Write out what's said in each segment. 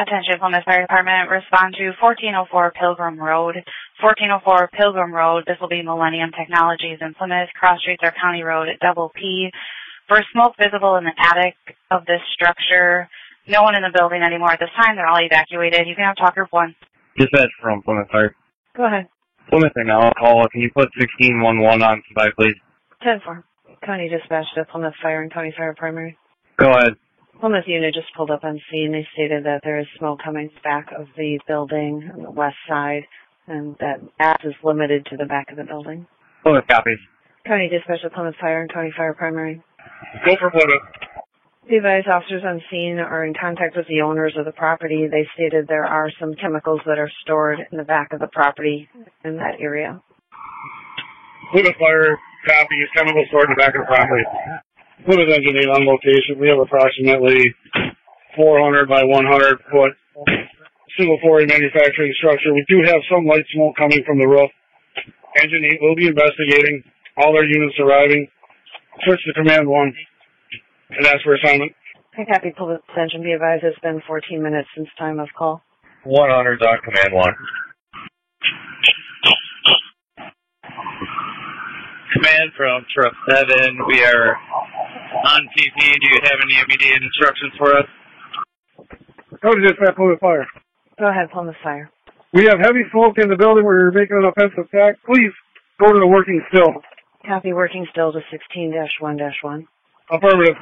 Attention Plymouth Fire Department, respond to 1404 Pilgrim Road. 1404 Pilgrim Road, this will be Millennium Technologies in Plymouth. Cross streets are County Road at Double P. For smoke visible in the attic of this structure, no one in the building anymore at this time. They're all evacuated. You can have talk group 1. Dispatch from Plymouth Fire. Go ahead. Plymouth and I'll call. Can you put 1611 on standby, please? 10-4. County Dispatch to Plymouth Fire and County Fire Primary. Go ahead. Plymouth unit just pulled up on scene. They stated that there is smoke coming back of the building on the west side, and that gas is limited to the back of the building. Plymouth copies. County Dispatch to Plymouth Fire and County Fire Primary. Go for Plymouth. The advised officers on scene are in contact with the owners of the property. They stated there are some chemicals that are stored in the back of the property in that area. Plymouth Fire copies, chemicals stored in the back of the property. Plymouth Engine 8 on location. We have approximately 400 by 100 foot single-story manufacturing structure. We do have some light smoke coming from the roof. Engine 8 will be investigating. All their units arriving. Switch to Command 1 and ask for assignment. I copy Plymouth Engine. Be advised it's been 14 minutes since time of call. 100's on Command 1. Command from Truck 7, we are on TP. Do you have any immediate instructions for us? Go to Dispatch Plymouth Fire. Go ahead, Plymouth Fire. We have heavy smoke in the building where you're making an offensive attack. Please go to the working still. Copy working still to 16-1-1. Affirmative.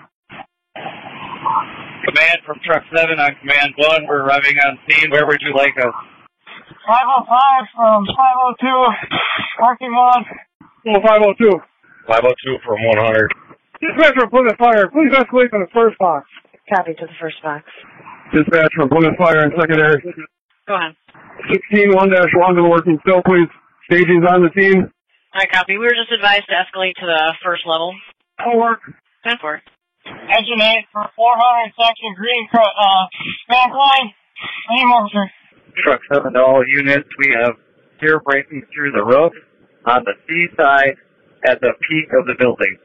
Command from Truck 7 on Command 1, we're arriving on scene. Where would you like us? 505 from 502, parking lot. 502. 502 from 100. Dispatch from Plymouth Fire, please escalate to the first box. Copy to the first box. Dispatch from Plymouth Fire and secondary. Go ahead. 16-1-1 to the working still, please. Staging's on the scene. I copy. We were just advised to escalate to the first level. All work. 10-4. Engine 8 for 400 section green, back line. Any more, sir? Truck 7 to all units. We have air breaking through the roof on the C side at the peak of the building.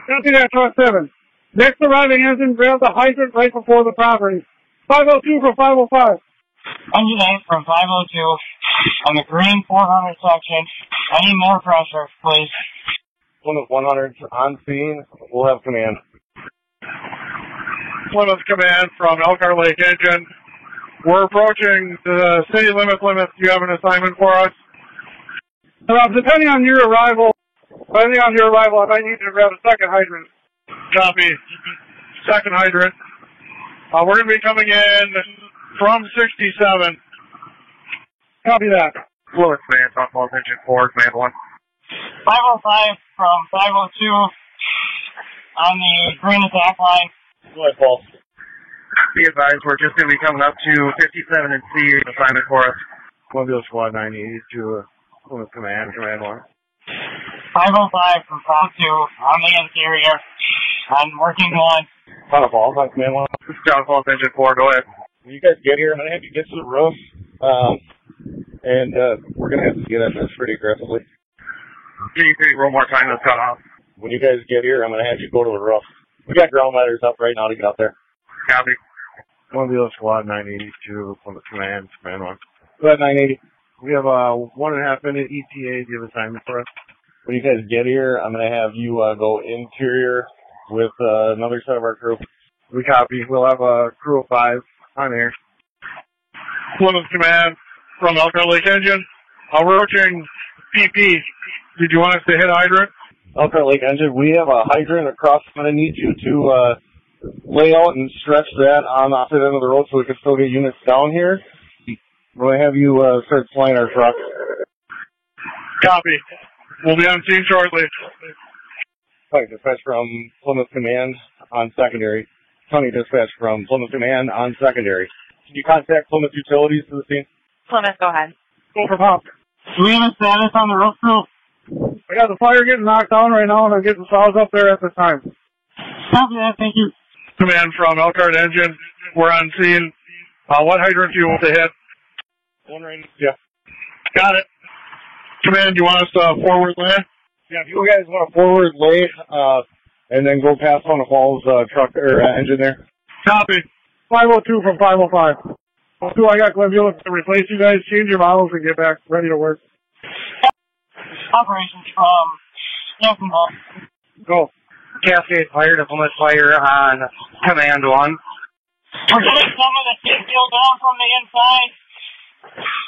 Copy that, Truck 7. Next arriving engine, grab the hydrant right before the property. 502 from 505. Engine 8 from 502 on the green 400 section. I need more pressure, please. Plymouth 100 on scene. We'll have command. Plymouth Command from Elkhart Lake Engine. We're approaching the city limit. Plymouth, do you have an assignment for us? Depending on your arrival, I might need you to grab a second hydrant. Copy. Second hydrant. We're going to be coming in from 67. Copy that. Plymouth Command on Plymouth Engine 4, Command 1. 505 from 502 on the green attack line. Go ahead, Paul. Be advised, we're just going to be coming up to 57 and C assignment for us. Columbia Squad 90 to Plymouth Command, Command 1. 505 from 502 on the interior. I'm working one. Final Falls on Command 1. This is John Falls, Engine 4, go ahead. When you guys get here, I'm going to have you get to the roof, and we're going to have to get at this pretty aggressively. Can you say one more time that's cut off? When you guys get here, I'm going to have you go to the roof. We got ground ladders up right now to get out there. Copy. Columbia Squad 980 to Plymouth Command, Command 1. Go ahead, 980. We have a 1.5 minute ETA. Do you have assignment for us? When you guys get here, I'm going to have you go interior with another set of our crew. We copy. We'll have a crew of 5 on air. Plymouth Command from Elkhart Lake Engine. Approaching PP. Did you want us to hit hydrant? Elkhart Lake Engine, we have a hydrant across. I'm going to need you to lay out and stretch that on the opposite end of the road so we can still get units down here. We're going to have you start flying our truck. Copy. We'll be on scene shortly. County Dispatch from Plymouth Command on secondary. County Dispatch from Plymouth Command on secondary. Can you contact Plymouth Utilities to the scene? Plymouth, go ahead. Go for pop. Do we have a status on the roof crew? I got the fire getting knocked down right now, and I'm getting saws up there at the time. Copy that, thank you. Command from Elkhart Engine. We're on scene. What hydrant do you want to hit? One right. Yeah. Got it. Command, do you want us to forward lay? Yeah, if you guys want to forward lay, and then go past on the Falls truck or engine there. Copy. 502 from 505. So I got Glenville to replace you guys, change your models, and get back ready to work. Operations from Jacksonville. Go. Cascade Fire to Plymouth Fire on Command 1. We're getting some of the stick field down from the inside.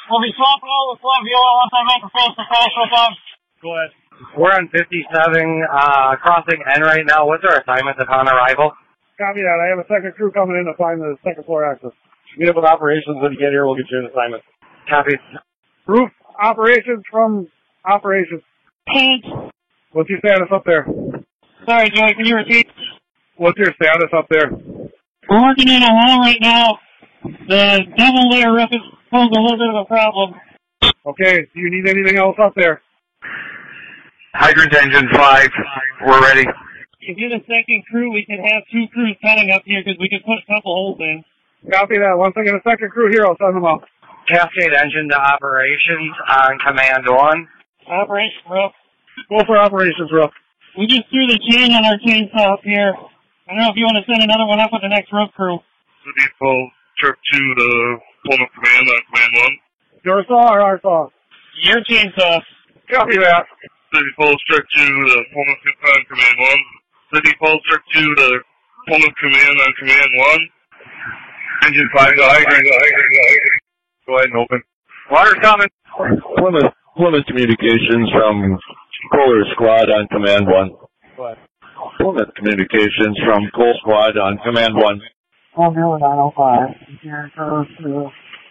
We'll be swapping out with Glenville once I make a face-to-face with them. Go ahead. We're on 57, crossing N right now. What's our assignment upon arrival? Copy that. I have a second crew coming in to find the second floor access. Meet up with operations. When you get here, we'll get you an assignment. Copy. Roof operations from operations. Page. What's your status up there? Sorry, Joey, can you repeat? What's your status up there? We're working in a hole right now. The double layer roof is posing a little bit of a problem. Okay. Do you need anything else up there? Hydrant engine 5. We're ready. If you're the second crew, we could have 2 crews cutting up here because we could put a couple holes in. Copy that. Once I get a second crew here, I'll send them out. Cascade engine to operations on Command 1. Operation roof. Go for operations, Roof. We just threw the chain on our chainsaw up here. I don't know if you want to send another one up with the next roof crew. City Falls, Truck 2 to Plymouth Command on Command 1. Your saw or our saw? Your chainsaw. Copy that. City Falls, Truck 2 to Plymouth on Command 1. City Falls, Truck 2 to Plymouth Command on Command 1. Engine 5 to hydrant. Go ahead and open. Water's coming. Plymouth Communications from Kohler Squad on Command 1. Go ahead. Plymouth Communications from Kohler Squad on Command 1. Glenville 905. Here goes to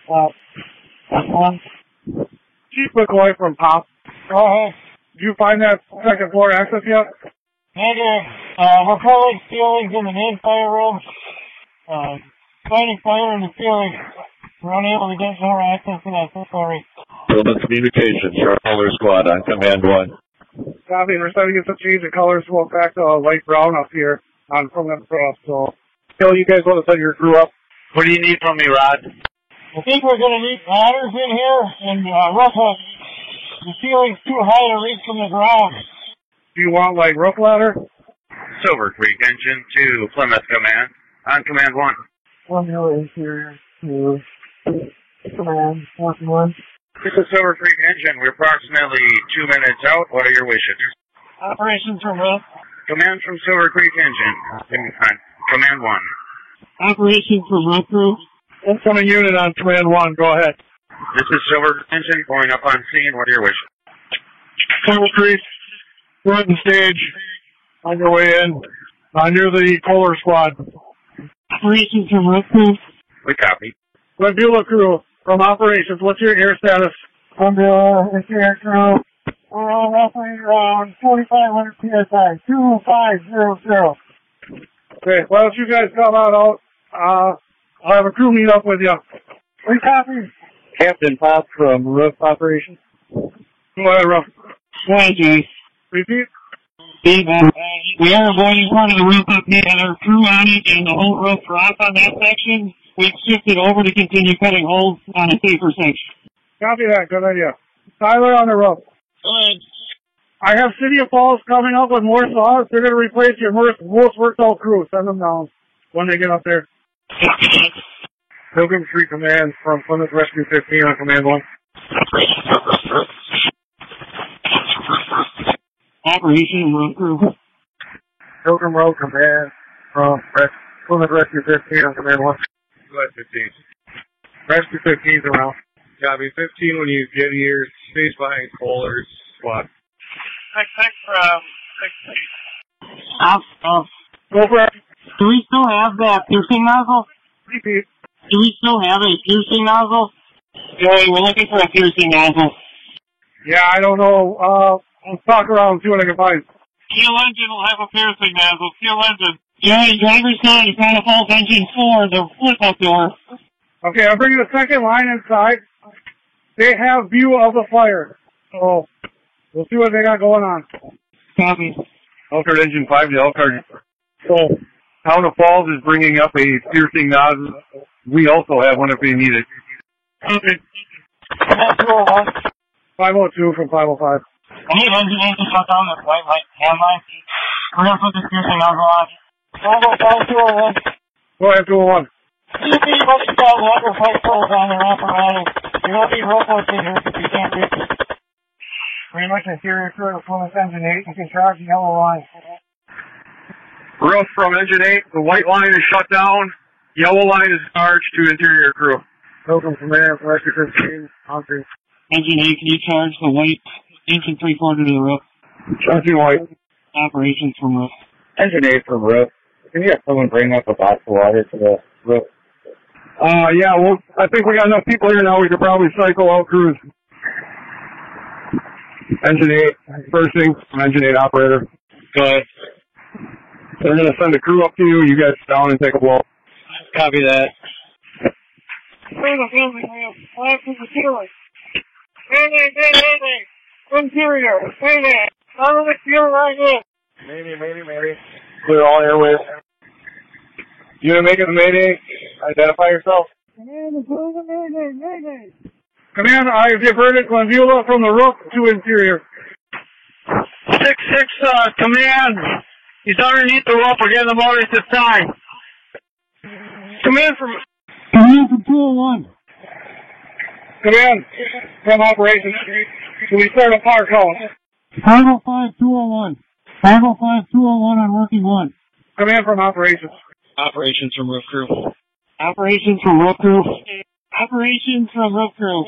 one. Chief McCoy from POP. Go ahead. Did you find that second floor access yet? Negative. We're pulling ceilings in the main fire room. Fighting fire in the ceiling. We're unable to get more access to that facility. Plymouth Communications from Kohler Squad on Command 1. Copy. We're starting to get some change of colors. We'll go back to light brown up here on from that cross. So, Phil, you guys want to send your crew up? What do you need from me, Rod? I think we're going to need ladders in here and roof hooks. The ceiling's too high to reach from the ground. Do you want, like, roof ladder? Silver Creek Engine to Plymouth Command on Command 1. Glenville interior to Command 1. This is Silver Creek Engine. We're approximately 2 minutes out. What are your wishes? Operations from roof. Command from Silver Creek Engine. Command 1. Operations from roof crew. Incoming unit on Command 1. Go ahead. This is Silver Engine going up on scene. What are your wishes? Silver Creek, we're at the stage. On your way in. Near the Kohler Squad. Operations from roof crew. We copy. Glenville crew from operations. What's your air status? Glenville interior crew. We're on roughly around 4,500 PSI. 2500. Okay, why don't you guys come on out? I'll have a crew meet up with you. We copy. Captain Pop from roof operations. Go ahead, Ruff. Go ahead, Jay. Repeat. We are avoiding part of the roof up here, and our crew on it, and the whole roof drop on that section. We've shifted over to continue cutting holes on a safer section. Copy that. Good idea. Tyler on the roof. Go ahead. I have City of Falls coming up with more saws. They're going to replace your most worked out crew. Send them down when they get up there. Pilgrim Street Command from Plymouth Rescue 15 on Command 1. Operation Road Crew. Pilgrim Road Command from Plymouth Rescue 15 on Command 1. Go ahead, 15. Rescue 15's around. Copy. 15 when you get here. Space behind Kohler's Squad. Thanks from 16. Go for it. Do we still have that piercing nozzle? Repeat. Do we still have a piercing nozzle? Joey, we're looking for a piercing nozzle. Yeah, I don't know. I'll talk around and see what I can find. Fuel engine will have a piercing nozzle. Fuel engine. Joey, driver's side is on a false engine 4, the flip-up door. Okay, I'm bringing the second line inside. They have view of the fire. So, we'll see what they got going on. Copy. Elkhart Engine 5 to Elkhart. So, Town of Falls is bringing up a piercing nozzle. We also have one if they need it. Copy. 502 from 505. I need engineers to shut down this white light hand line. We're going to put this piercing nozzle on. 505, 201. Go ahead, 201. CP must have got water pipe holes on their apparatus. You don't need robots in here if you can't reach it. Pretty much interior crew of Plymouth Engine 8. You can charge the yellow line. Roof from Engine 8. The white line is shut down. Yellow line is charged to interior crew. Pilgrim Command, Electric 15, on 3. Engine 8, can you charge the white inch and 3/4 to the roof? Charging white. Operations from roof. Engine 8 from roof. Can you have someone bring up a box of water to the roof? Yeah, well, I think we got enough people here now, we could probably cycle out crews. Engine 8, first thing, Engine 8 operator. Go ahead. They're going to send a crew up to you, you guys down and take a blow. Copy that. Interior, how do we feel right here? Maybe. Clear all airways. You gonna make it the Mayday? Identify yourself. Command, I have diverted Glenvula from the roof to interior. 6-6, command. He's underneath the roof. We're getting the motors this time. Command from 201. Command, from operations. Do we start a fire call? 505-201. 505-201 on working 1. Command from operations. Operations from roof crew. Operations from roof crew. Operations from roof crew.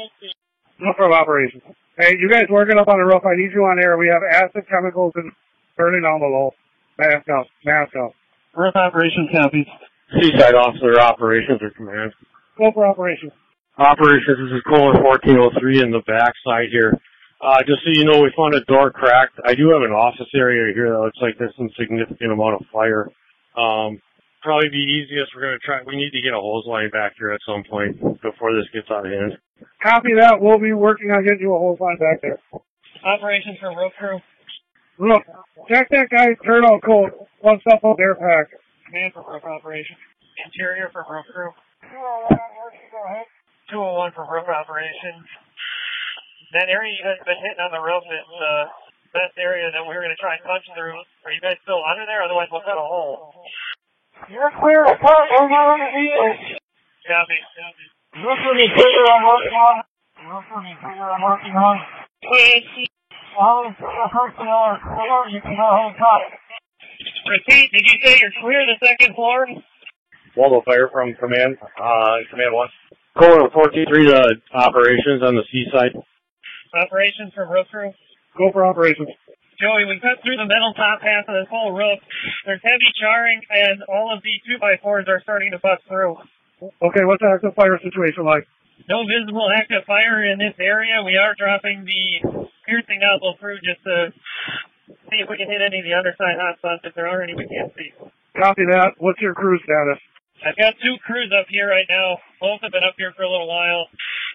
Not from operations. Hey, you guys working up on the roof, I need you on air. We have acid chemicals and burning down below. Mask up. Roof operations copies. Seaside officer operations or command. Go for operations. Operations, this is Kohler 1403 in the backside here. Just so you know, we found a door cracked. I do have an office area here that looks like there's some significant amount of fire. Probably be easiest, we need to get a hose line back here at some point before this gets out of hand. Copy that. We'll be working on getting you a hose line back there. Operations from roof crew. Look, check that guy's turnout code. One stuff up air pack. Command for roof operations. Interior for roof crew. 201 for roof operations. That area you guys have been hitting on the roof is the best area that we were going to try and punch through. Are you guys still under there? Otherwise, we'll cut a hole. You're clear. Copy. Copy. Look for me, clear on working on. Repeat, did you say you're clear the second floor? Waldo Fire from command, command 1. Kohler 423 to operations on the seaside. Operations from roof crew. Go for operations. Joey, we cut through the metal top half of this whole roof. There's heavy charring, and all of the 2x4s are starting to bust through. Okay, what's the active fire situation like? No visible active fire in this area. We are dropping the piercing nozzle through just to see if we can hit any of the underside hot spots. If there are any, we can't see. Copy that. What's your crew status? I've got 2 crews up here right now. Both have been up here for a little while.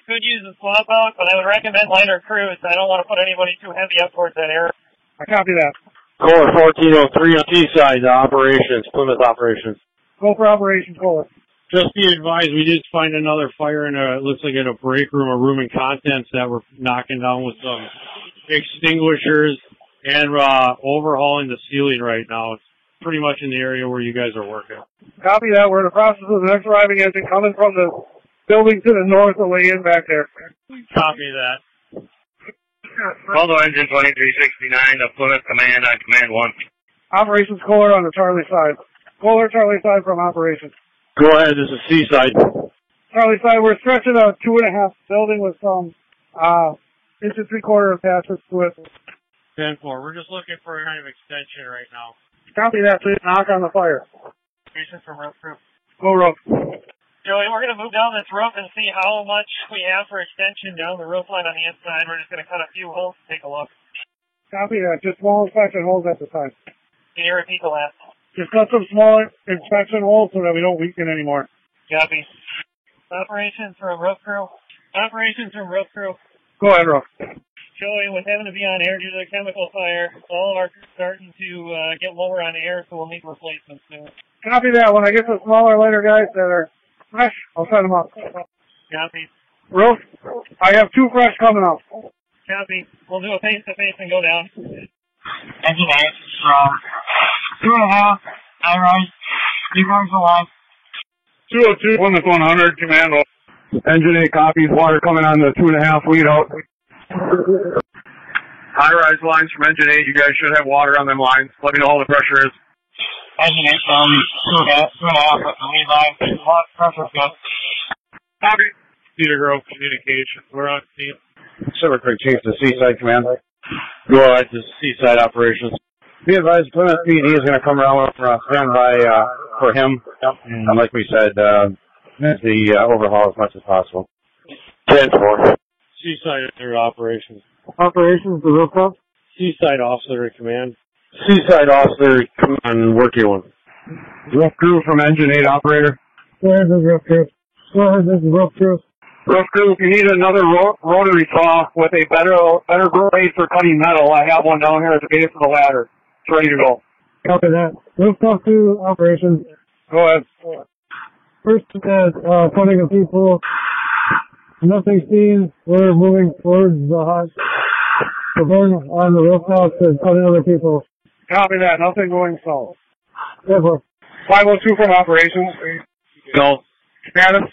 Could use a swap out, but I would recommend lighter crews. I don't want to put anybody too heavy up towards that area. I copy that. Kohler 1403 on seaside operations, Plymouth operations. Go for operations, Kohler. Just be advised, we did find another fire in it looks like in a break room or room and contents that we're knocking down with some extinguishers and overhauling the ceiling right now. It's pretty much in the area where you guys are working. Copy that. We're in the process of the next arriving engine coming from the building to the north of way in back there. Copy that. Waldo Engine 2369 to Plymouth Command on Command 1. Operations Kohler on the Charlie side. Kohler, Charlie side from operations. Go ahead, this is seaside. Charlie side, we're stretching a 2.5 building with some inch and 3/4 attachments to it. 10-4. We're just looking for a kind of extension right now. Copy that, please knock on the fire. Operations from roof crew. Go roof. Joey, we're going to move down this roof and see how much we have for extension down the roof line on the inside. We're just going to cut a few holes to take a look. Copy that. Just small inspection holes at the time. Can you repeat the last? Just cut some small inspection holes so that we don't weaken anymore. Copy. Operations from roof crew. Operations from roof crew. Go ahead, roof. Joey, with having to be on air due to the chemical fire, all of our crews starting to get lower on air, so we'll need replacements soon. Copy that. When I get the smaller, lighter guys that are fresh, I'll send them up. Copy. Roof, I have 2 fresh coming up. Copy. We'll do a face-to-face and go down. Engine 8 from 2.5, high rise, 3 cars alive. 202, Plymouth 100, Commando. Engine 8 copies, water coming on the 2.5 lead out. High-rise lines from Engine 8, you guys should have water on them lines. Let me know how the pressure is. Engine 8 from 2.5 lead line. Pressure's good. Copy. Cedar Grove Communications, we're on scene. Silver Creek Chief to Seaside Command. Go ahead to Seaside Operations. Be advised, Plymouth PD is going to come around for a standby for him. And like we said, the overhaul as much as possible. 10-4. Seaside Operations. Operations, the rooftop. Seaside Officer at Command. Seaside Officer, command, working one. Roof crew from Engine 8 operator. Go ahead, this is roof crew. Go ahead, this is roof crew. Roof crew, if you need another rotary saw with a better blade for cutting metal, I have one down here at the base of the ladder. It's ready to go. Copy that. Rooftop 2 operations. Go ahead. First is putting of people. Nothing seen. We're moving towards the hot. We're going on the rooftops and putting other people. Copy that. Nothing going south. Therefore. 502 from operations. Go. Status.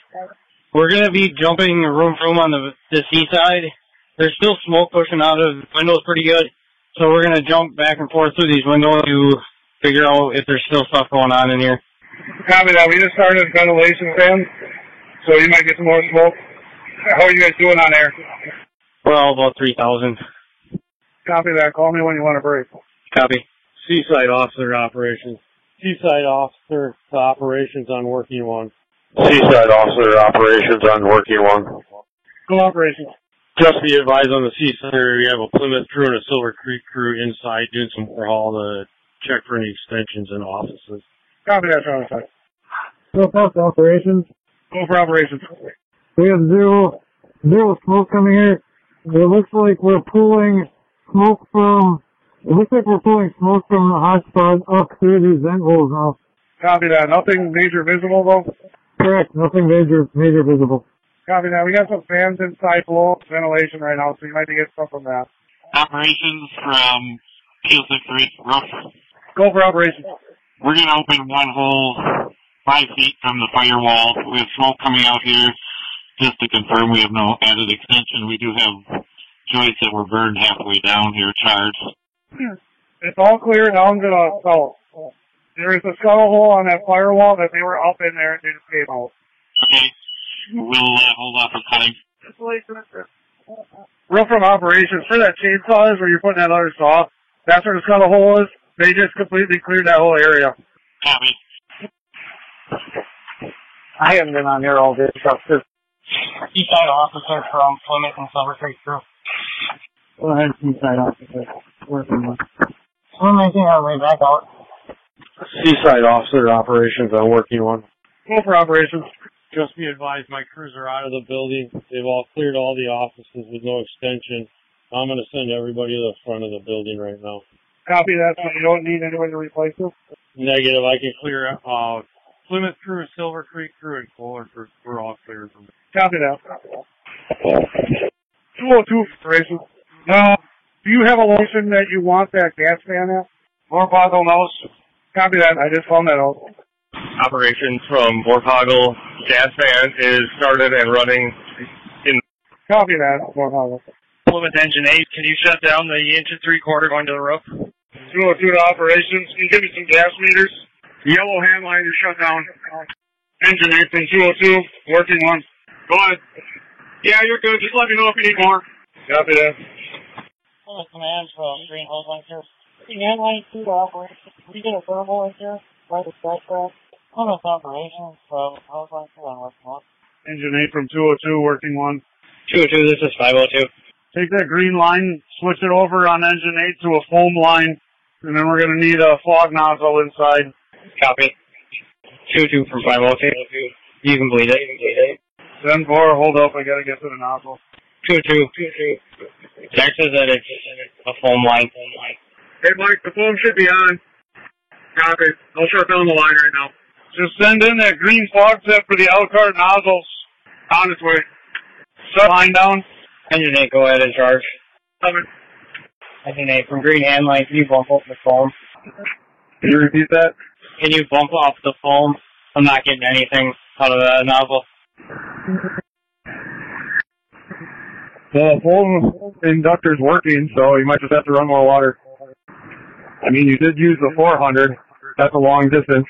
We're going to be jumping room for room on the seaside. There's still smoke pushing out of the windows pretty good. So we're going to jump back and forth through these windows to figure out if there's still stuff going on in here. Copy that. We just started ventilation fans, so you might get some more smoke. How are you guys doing on air? We're all about 3,000. Copy that. Call me when you want a break. Copy. Seaside Officer Operations. Seaside Officer Operations on working one. Seaside Officer Operations on working one. Go operations. Just be advised on the seaside area, we have a Plymouth crew and a Silver Creek crew inside doing some overhaul to check for any extensions in offices. Copy that, Sean. Rooftop operations. Go for operations. We have zero smoke coming here. It looks like we're pulling smoke from the hotspot up through these vent holes now. Copy that. Nothing major visible though? Correct. Nothing major visible. Copy that. We got some fans inside below ventilation right now, so you might get some from that. Operations from Q63 roof. Go for operations. We're going to open one hole 5 feet from the firewall. We have smoke coming out here. Just to confirm, we have no added extension. We do have joints that were burned halfway down here charged. It's all clear. Now I'm going to south. There is a scuttle hole on that firewall that they were up in there and they just came out. Okay. We'll hold off for cutting. Real from operations, for that chainsaw is where you're putting that other saw. That's where the scuttle hole is. They just completely cleared that whole area. Copy. I haven't been on here all day, so Seaside Officer from Plymouth and Silver Creek crew. Go ahead, Seaside Officer. Working one. We're making our way back out. Seaside Officer Operations on working one. Go for operations. Just be advised, my crews are out of the building. They've all cleared all the offices with no extension. I'm going to send everybody to the front of the building right now. Copy that, so you don't need anyone to replace them? Negative. I can clear Plymouth crew, Silver Creek crew, and Kohler crew. We're all cleared from there. Copy that. 202 operations. Now, do you have a location that you want that gas fan at? Vorpagel knows. Copy that. I just found that out. Operations from Vorpagel. Gas fan is started and running in. Copy that, Vorpagel. Plymouth Engine 8, can you shut down the inch and 3/4 going to the roof? 202 to operations. Can you give me some gas meters? Yellow hand line is shut down. Engine 8 from 202, working one. Go ahead. Yeah, you're good. Just let me know if you need more. Copy that. Plymouth Command from Green Hose Line here. Green Hand Line 2 to operations. We get a thermal in here. Right at that track. Plymouth Operations from Hose Line 2 on West North. Engine 8 from 202, working one. 202, this is 502. Take that green line, switch it over on engine 8 to a foam line, and then we're going to need a fog nozzle inside. Copy. 22 from 502. You can bleed it. 10-4, hold up, I got to get to the nozzle. 22. Jack says that it's a foam line. Hey Mike, the foam should be on. Copy. I'll shut down the line right now. Just send in that green fog set for the Elkhart nozzles. On its way. Shut line down. Engine 8, go ahead and charge. Coming. Engine 8 from Green Hand Line, can you bump up the foam? Can you repeat that? Can you bump off the foam? I'm not getting anything. out of that nozzle. The foam inductor's working, so you might just have to run more water. I mean, you did use the 400. That's a long distance.